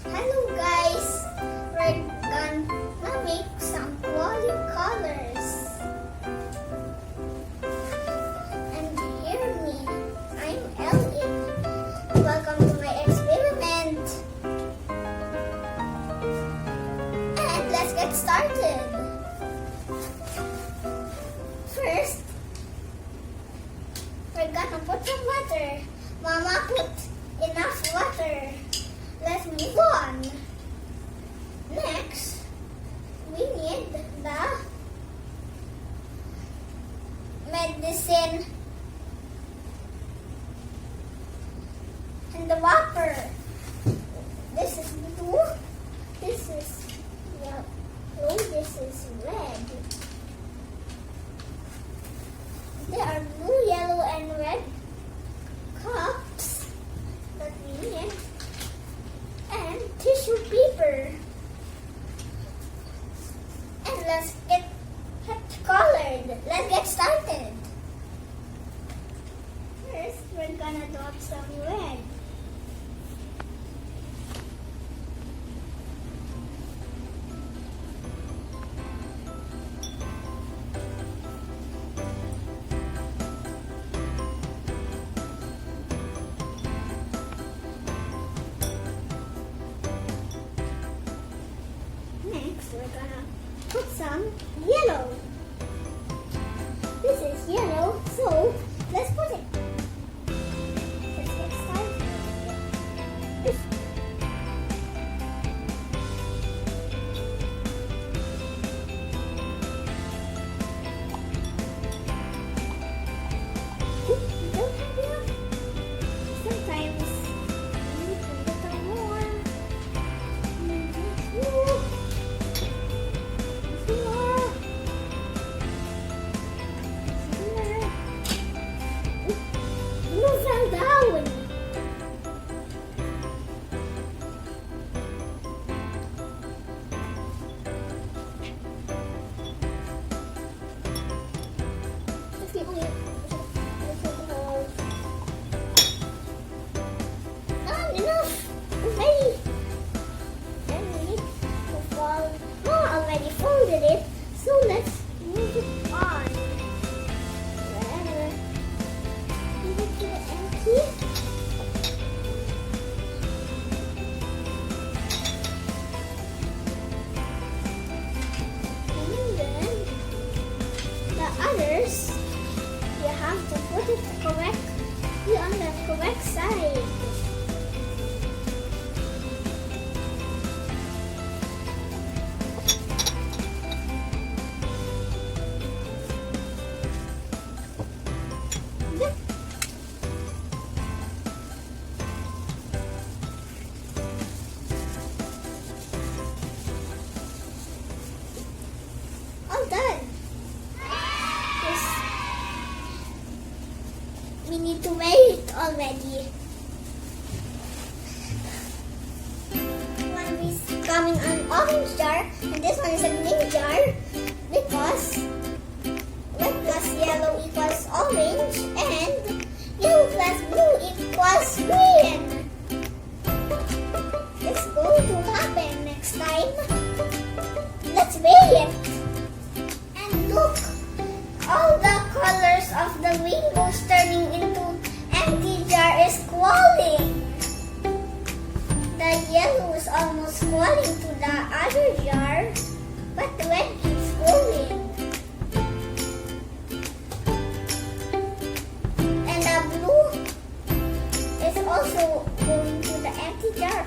Hello guys, we're gonna make some crawling colors. And hear me, I'm Ellie. Welcome to my experiment. And let's get started. First, we're gonna put some water. Mama put enough water. Let's move on. Next, we need the medicine and the water. This is blue, this is yellow, this is red. There are blue, yellow, and red cups that we need. And tissue paper. And let's get colored. Let's get started. First, we're gonna dot some red. Next, we're gonna put some yellow. This is yellow, so let's put it. Let's get started. Don't have enough. Sometimes we need a little more. Fell down. Not enough. Already. Then we need to fold. Oh, I already folded it. So let's move it on. Wherever. Leave it to the empty. And then the others, you have to put it correctly on the correct side. Yep. All done. Yes. We need to weigh it already. One is coming on orange jar and this one is a green jar because red plus yellow equals orange and yellow plus blue equals green. It's going to happen next time. Let's weigh it. And look, all the colors of the rainbows turning into empty jar is crawling. The yellow is almost crawling to the other jar, but the red keeps going. And the blue is also going to the empty jar.